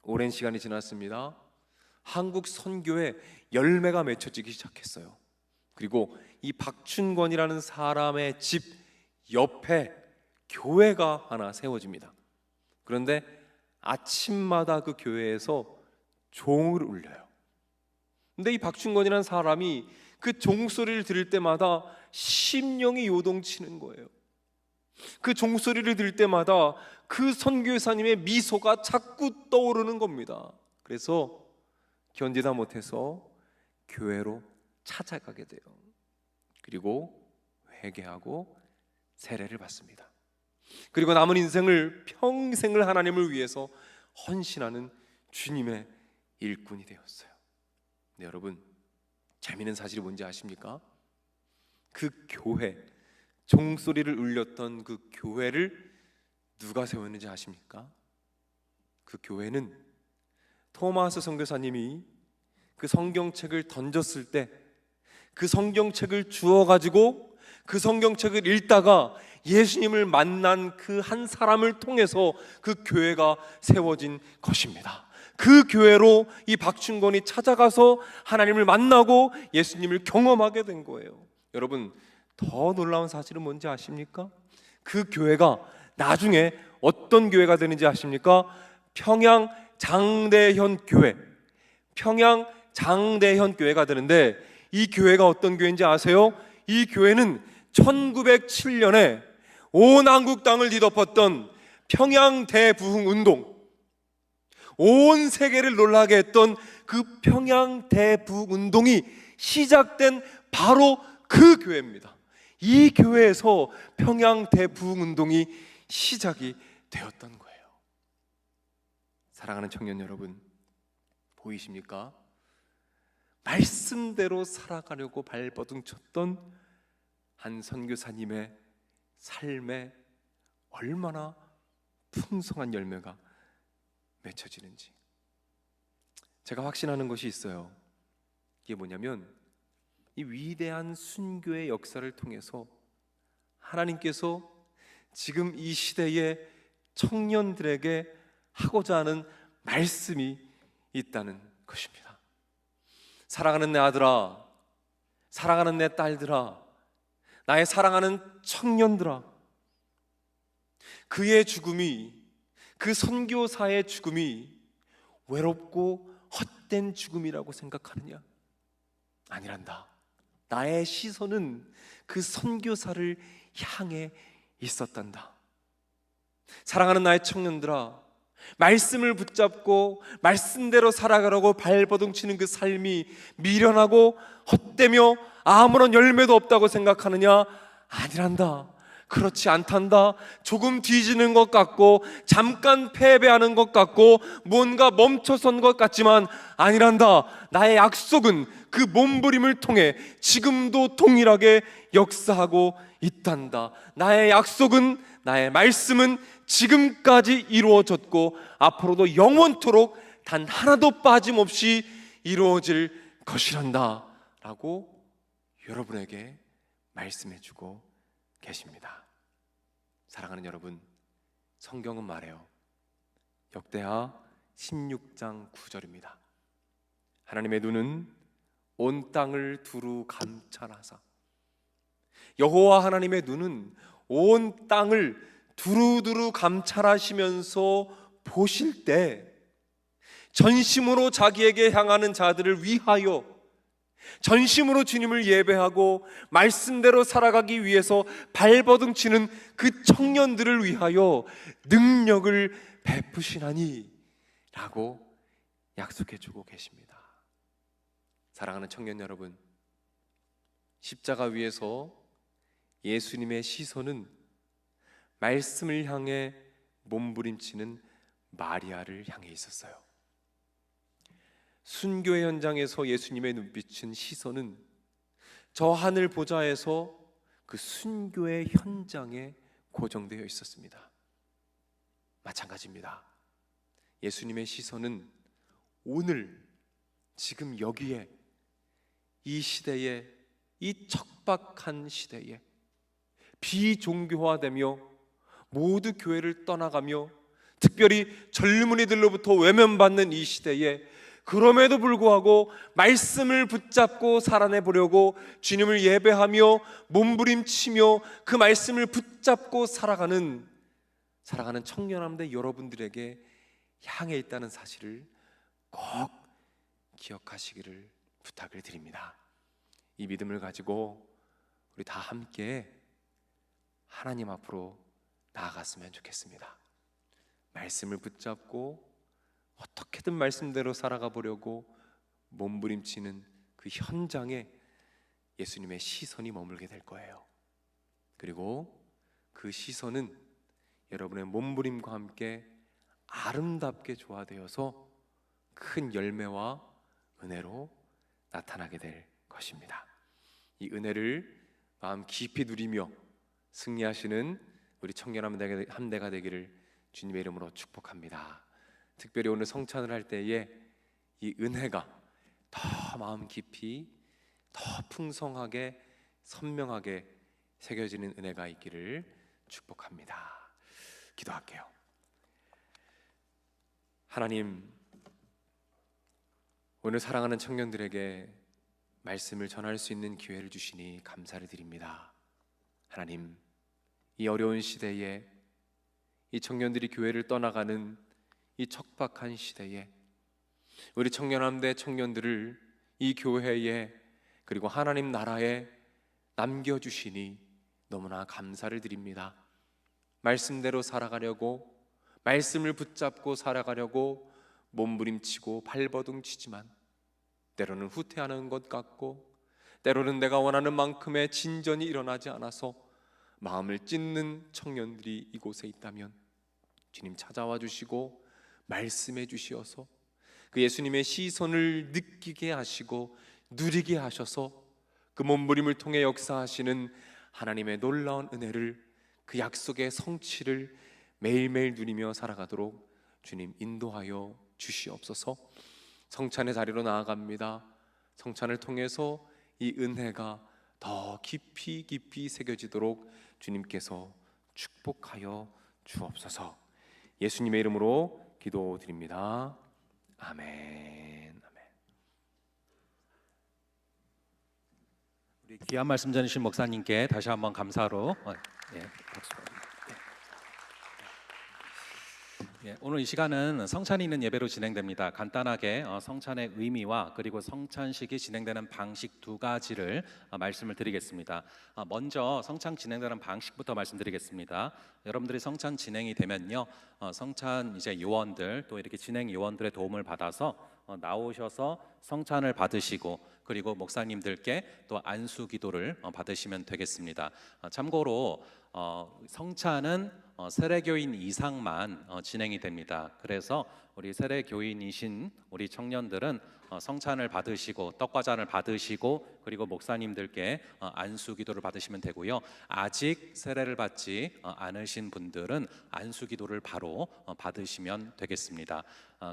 오랜 시간이 지났습니다. 한국 선교에 열매가 맺혀지기 시작했어요. 그리고 이 박춘권이라는 사람의 집 옆에 교회가 하나 세워집니다. 그런데 아침마다 그 교회에서 종을 울려요. 근데 이 박춘권이라는 사람이 그 종소리를 들을 때마다 심령이 요동치는 거예요. 그 종소리를 들을 때마다 그 선교사님의 미소가 자꾸 떠오르는 겁니다. 그래서 견디다 못해서 교회로 찾아가게 돼요. 그리고 회개하고 세례를 받습니다. 그리고 남은 인생을 평생을 하나님을 위해서 헌신하는 주님의 일꾼이 되었어요. 네, 여러분, 재미있는 사실이 뭔지 아십니까? 그 교회, 종소리를 울렸던 그 교회를 누가 세웠는지 아십니까? 그 교회는 토마스 선교사님이 그 성경책을 던졌을 때 그 성경책을 주워가지고 그 성경책을 읽다가 예수님을 만난 그 한 사람을 통해서 그 교회가 세워진 것입니다. 그 교회로 이 박춘권이 찾아가서 하나님을 만나고 예수님을 경험하게 된 거예요. 여러분, 더 놀라운 사실은 뭔지 아십니까? 그 교회가 나중에 어떤 교회가 되는지 아십니까? 평양 장대현 교회, 평양 장대현 교회가 되는데, 이 교회가 어떤 교회인지 아세요? 이 교회는 1907년에 온 한국 땅을 뒤덮었던 평양 대부흥 운동, 온 세계를 놀라게 했던 그 평양 대부흥 운동이 시작된 바로 그 교회입니다. 이 교회에서 평양 대부흥 운동이 시작이 되었던 거예요. 사랑하는 청년 여러분, 보이십니까? 말씀대로 살아가려고 발버둥 쳤던 한 선교사님의 삶에 얼마나 풍성한 열매가 맺혀지는지. 제가 확신하는 것이 있어요. 이게 뭐냐면, 이 위대한 순교의 역사를 통해서 하나님께서 지금 이 시대의 청년들에게 하고자 하는 말씀이 있다는 것입니다. 사랑하는 내 아들아, 사랑하는 내 딸들아, 나의 사랑하는 청년들아, 그의 죽음이, 그 선교사의 죽음이 외롭고 헛된 죽음이라고 생각하느냐? 아니란다. 나의 시선은 그 선교사를 향해 있었단다. 사랑하는 나의 청년들아, 말씀을 붙잡고 말씀대로 살아가라고 발버둥 치는 그 삶이 미련하고 헛되며 아무런 열매도 없다고 생각하느냐? 아니란다. 그렇지 않단다. 조금 뒤지는 것 같고 잠깐 패배하는 것 같고 뭔가 멈춰선 것 같지만 아니란다. 나의 약속은 그 몸부림을 통해 지금도 동일하게 역사하고 있단다. 나의 약속은, 나의 말씀은 지금까지 이루어졌고 앞으로도 영원토록 단 하나도 빠짐없이 이루어질 것이란다 라고 여러분에게 말씀해주고 계십니다. 사랑하는 여러분, 성경은 말해요. 역대하 16장 9절입니다. 하나님의 눈은 온 땅을 두루 감찰하사, 여호와 하나님의 눈은 온 땅을 두루두루 감찰하시면서 보실 때 전심으로 자기에게 향하는 자들을 위하여, 전심으로 주님을 예배하고 말씀대로 살아가기 위해서 발버둥치는 그 청년들을 위하여 능력을 베푸시나니 라고 약속해 주고 계십니다. 사랑하는 청년 여러분, 십자가 위에서 예수님의 시선은 말씀을 향해 몸부림치는 마리아를 향해 있었어요. 순교의 현장에서 예수님의 눈빛은, 시선은 저 하늘 보좌에서 그 순교의 현장에 고정되어 있었습니다. 마찬가지입니다. 예수님의 시선은 오늘 지금 여기에, 이 시대에, 이 척박한 시대에 비종교화되며 모두 교회를 떠나가며 특별히 젊은이들로부터 외면받는 이 시대에 그럼에도 불구하고 말씀을 붙잡고 살아내 보려고 주님을 예배하며 몸부림치며 그 말씀을 붙잡고 살아가는 청년함대 여러분들에게 향해 있다는 사실을 꼭 기억하시기를 부탁을 드립니다. 이 믿음을 가지고 우리 다 함께 하나님 앞으로 나아갔으면 좋겠습니다. 말씀을 붙잡고 어떻게든 말씀대로 살아가 보려고 몸부림치는 그 현장에 예수님의 시선이 머물게 될 거예요. 그리고 그 시선은 여러분의 몸부림과 함께 아름답게 조화되어서 큰 열매와 은혜로 나타나게 될 것입니다. 이 은혜를 마음 깊이 누리며 승리하시는 우리 청년 함대가 되기를 주님의 이름으로 축복합니다. 특별히 오늘 성찬을 할 때에 이 은혜가 더 마음 깊이, 더 풍성하게, 선명하게 새겨지는 은혜가 있기를 축복합니다. 기도할게요. 하나님, 오늘 사랑하는 청년들에게 말씀을 전할 수 있는 기회를 주시니 감사를 드립니다. 하나님, 이 어려운 시대에 이 청년들이 교회를 떠나가는 이 척박한 시대에 우리 청년함대 청년들을 이 교회에 그리고 하나님 나라에 남겨주시니 너무나 감사를 드립니다. 말씀대로 살아가려고, 말씀을 붙잡고 살아가려고 몸부림치고 발버둥치지만 때로는 후퇴하는 것 같고 때로는 내가 원하는 만큼의 진전이 일어나지 않아서 마음을 찢는 청년들이 이곳에 있다면 주님 찾아와 주시고 말씀해 주시어서 그 예수님의 시선을 느끼게 하시고 누리게 하셔서 그 몸부림을 통해 역사하시는 하나님의 놀라운 은혜를, 그 약속의 성취를 매일매일 누리며 살아가도록 주님 인도하여 주시옵소서. 성찬의 자리로 나아갑니다. 성찬을 통해서 이 은혜가 더 깊이 새겨지도록 주님께서 축복하여 주옵소서. 예수님의 이름으로 기도드립니다. 아멘. 우리 귀한 말씀 전해주신 목사님께 다시 한번 감사로 박수. 오늘 이 시간은 성찬이 있는 예배로 진행됩니다. 간단하게 성찬의 의미와 그리고 성찬식이 진행되는 방식 두 가지를 말씀을 드리겠습니다. 먼저 성찬 진행되는 방식부터 말씀드리겠습니다. 여러분들이 성찬 진행이 되면요, 성찬 이제 요원들 또 이렇게 진행 요원들의 도움을 받아서 나오셔서 성찬을 받으시고 그리고 목사님들께 또 안수 기도를 받으시면 되겠습니다. 참고로 성찬은 세례교인 이상만 진행이 됩니다. 그래서 우리 세례교인이신 우리 청년들은 성찬을 받으시고 떡과잔을 받으시고 그리고 목사님들께 안수기도를 받으시면 되고요. 아직 세례를 받지 않으신 분들은 안수기도를 바로 받으시면 되겠습니다.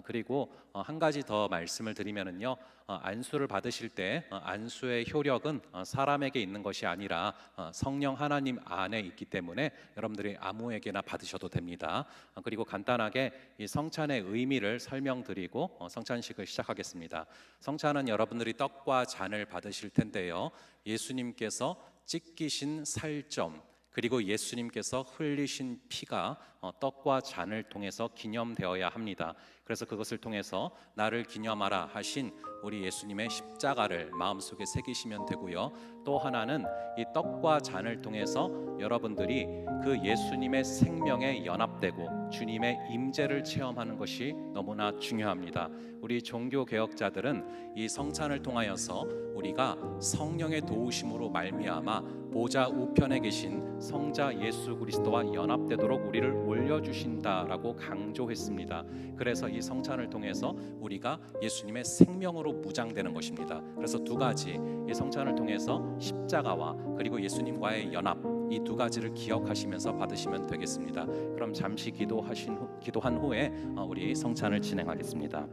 그리고 한 가지 더 말씀을 드리면은요, 안수를 받으실 때 안수의 효력은 사람에게 있는 것이 아니라 성령 하나님 안에 있기 때문에 여러분들이 아무에게나 받으셔도 됩니다. 그리고 간단하게 이 성찬의 의미를 설명드리고 성찬식을 시작하겠습니다. 성찬은 여러분들이 떡과 잔을 받으실 텐데요, 예수님께서 찢기신 살점 그리고 예수님께서 흘리신 피가 떡과 잔을 통해서 기념되어야 합니다. 그래서 그것을 통해서 나를 기념하라 하신 우리 예수님의 십자가를 마음속에 새기시면 되고요. 또 하나는 이 떡과 잔을 통해서 여러분들이 그 예수님의 생명에 연합되고 주님의 임재를 체험하는 것이 너무나 중요합니다. 우리 종교 개혁자들은 이 성찬을 통하여서 우리가 성령의 도우심으로 말미암아 보좌 우편에 계신 성자 예수 그리스도와 연합되도록 우리를 올려주신다라고 강조했습니다. 그래서 이 성찬을 통해서 우리가 예수님의 생명으로 무장되는 것입니다. 그래서 두 가지, 이 성찬을 통해서 십자가와 그리고 예수님과의 연합, 이 두 가지를 기억하시면서 받으시면 되겠습니다. 그럼 잠시 기도한 후에 우리 성찬을 진행하겠습니다.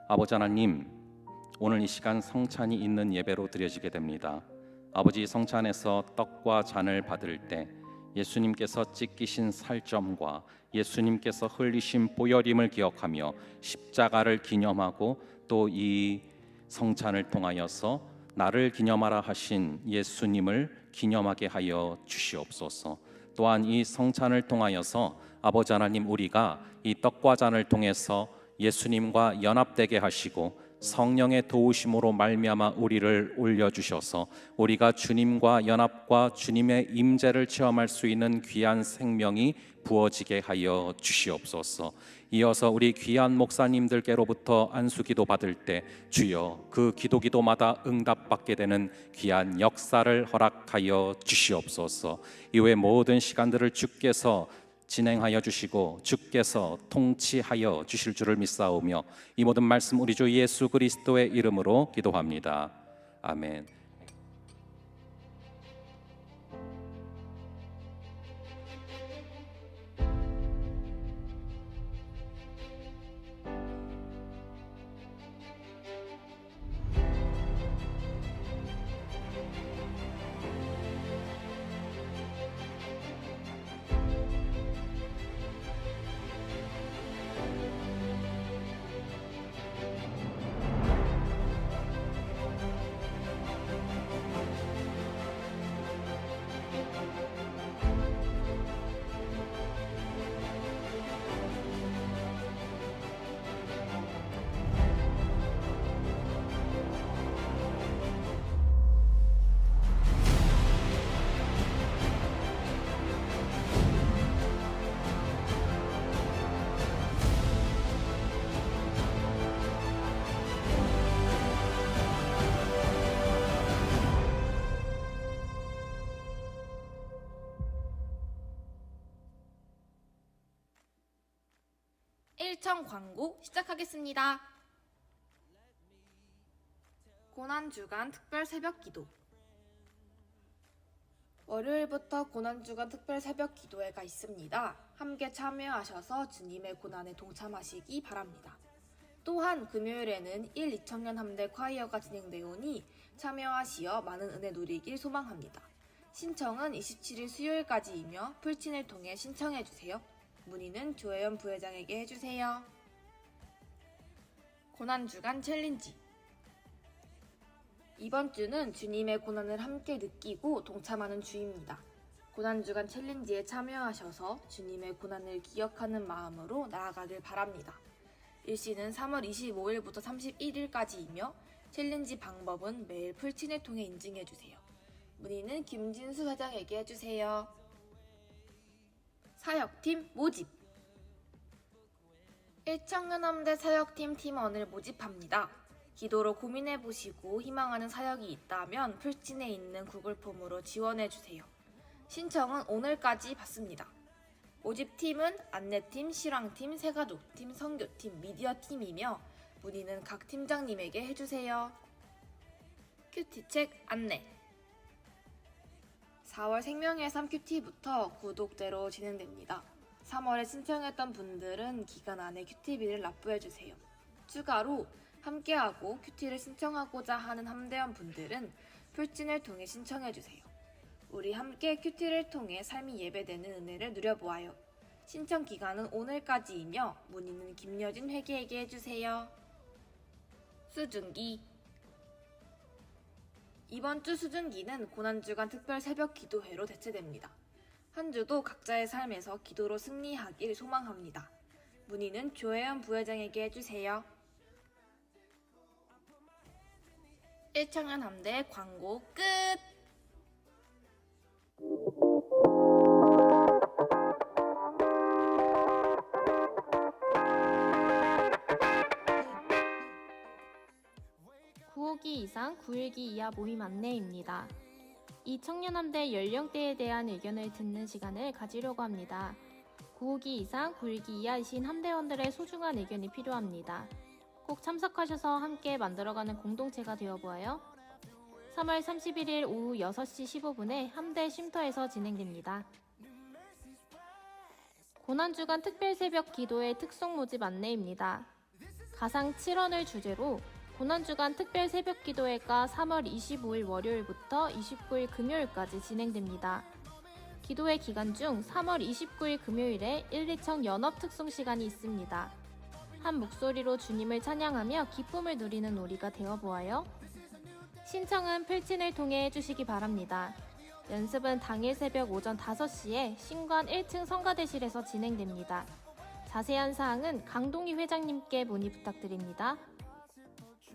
아버지 하나님, 오늘 이 시간 성찬이 있는 예배로 드려지게 됩니다. 아버지, 성찬에서 떡과 잔을 받을 때 예수님께서 찢기신 살점과 예수님께서 흘리신 보혈임을 기억하며 십자가를 기념하고 또 이 성찬을 통하여서 나를 기념하라 하신 예수님을 기념하게 하여 주시옵소서. 또한 이 성찬을 통하여서 아버지 하나님, 우리가 이 떡과 잔을 통해서 예수님과 연합되게 하시고 성령의 도우심으로 말미암아 우리를 올려주셔서 우리가 주님과 연합과 주님의 임재를 체험할 수 있는 귀한 생명이 부어지게 하여 주시옵소서. 이어서 우리 귀한 목사님들께로부터 안수기도 받을 때 주여 그 기도마다 응답받게 되는 귀한 역사를 허락하여 주시옵소서. 이후의 모든 시간들을 주께서 진행하여 주시고 주께서 통치하여 주실 줄을 믿사오며 이 모든 말씀 우리 주 예수 그리스도의 이름으로 기도합니다. 아멘. 일청 광고 시작하겠습니다. 고난주간 특별 새벽기도. 월요일부터 고난주간 특별 새벽기도회가 있습니다. 함께 참여하셔서 주님의 고난에 동참하시기 바랍니다. 또한 금요일에는 1, 2청년 함대 콰이어가 진행되오니 참여하시어 많은 은혜 누리길 소망합니다. 신청은 27일 수요일까지이며 풀친을 통해 신청해주세요. 문의는 조혜연 부회장에게 해주세요. 고난주간 챌린지. 이번 주는 주님의 고난을 함께 느끼고 동참하는 주입니다. 고난주간 챌린지에 참여하셔서 주님의 고난을 기억하는 마음으로 나아가길 바랍니다. 일시는 3월 25일부터 31일까지이며 챌린지 방법은 매일 풀친을 통해 인증해주세요. 문의는 김진수 회장에게 해주세요. 사역팀 모집. 1청년함대 사역팀 팀원을 모집합니다. 기도로 고민해보시고 희망하는 사역이 있다면 풀친에 있는 구글 폼으로 지원해주세요. 신청은 오늘까지 받습니다. 모집팀은 안내팀, 실황팀, 새가족팀, 선교팀, 미디어팀이며 문의는 각 팀장님에게 해주세요. 큐티책 안내 4월 생명의 삶 큐티부터 구독제로 진행됩니다. 3월에 신청했던 분들은 기간 안에 큐티비를 납부해주세요. 추가로 함께하고 큐티를 신청하고자 하는 함대원 분들은 풀진을 통해 신청해주세요. 우리 함께 큐티를 통해 삶이 예배되는 은혜를 누려보아요. 신청 기간은 오늘까지이며 문의는 김여진 회계에게 해주세요. 수중기 이번 주 수중기는 고난주간 특별 새벽 기도회로 대체됩니다. 한 주도 각자의 삶에서 기도로 승리하길 소망합니다. 문의는 조혜연 부회장에게 해주세요. 1청년 함대 광고 끝! (9호기) 이상 (9일기) 이하 모임 안내입니다. 이 청년함대 연령대에 대한 의견을 듣는 시간을 가지려고 합니다. (9호기) 이상 (9일기) 이하이신 함대원들의 소중한 의견이 필요합니다. 꼭 참석하셔서 함께 만들어가는 공동체가 되어보아요. 3월 31일 오후 6시 15분에 함대 쉼터에서 진행됩니다. 고난주간 특별 새벽 기도회 특송 모집 안내입니다. 가상 7원을 주제로 고난주간 특별 새벽 기도회가 3월 25일 월요일부터 29일 금요일까지 진행됩니다. 기도회 기간 중 3월 29일 금요일에 1, 2청 연합 특송 시간이 있습니다. 한 목소리로 주님을 찬양하며 기쁨을 누리는 우리가 되어보아요. 신청은 풀진을 통해 해주시기 바랍니다. 연습은 당일 새벽 오전 5시에 신관 1층 성가대실에서 진행됩니다. 자세한 사항은 강동희 회장님께 문의 부탁드립니다.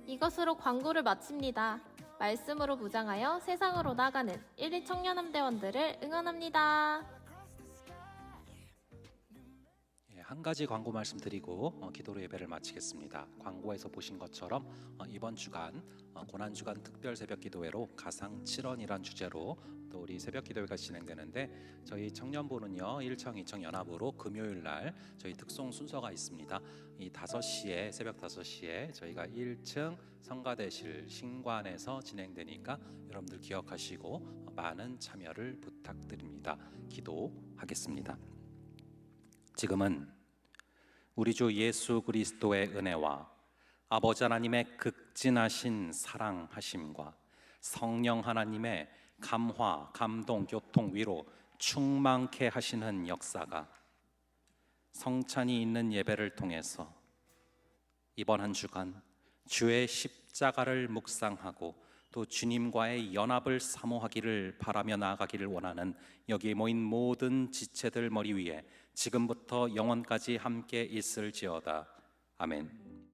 이것으로 광고를 마칩니다. 말씀으로 무장하여 세상으로 나가는 1일 청년함대원들을 응원합니다. 한 가지 광고 말씀드리고 기도로 예배를 마치겠습니다. 광고에서 보신 것처럼 이번 주간 고난주간 특별 새벽 기도회로 가상 7원이란 주제로 또 우리 새벽 기도회가 진행되는데 저희 청년부는요 1청 2청 연합으로 금요일 날 저희 특송 순서가 있습니다. 이 5시에 새벽 5시에 저희가 1층 성가대실 신관에서 진행되니까 여러분들 기억하시고 많은 참여를 부탁드립니다. 기도하겠습니다. 지금은 우리 주 예수 그리스도의 은혜와 아버지 하나님의 극진하신 사랑하심과 성령 하나님의 감화, 감동, 교통, 위로 충만케 하시는 역사가 성찬이 있는 예배를 통해서 이번 한 주간 주의 십자가를 묵상하고 또 주님과의 연합을 사모하기를 바라며 나아가기를 원하는 여기 모인 모든 지체들 머리 위에 지금부터 영원까지 함께 있을지어다. 아멘.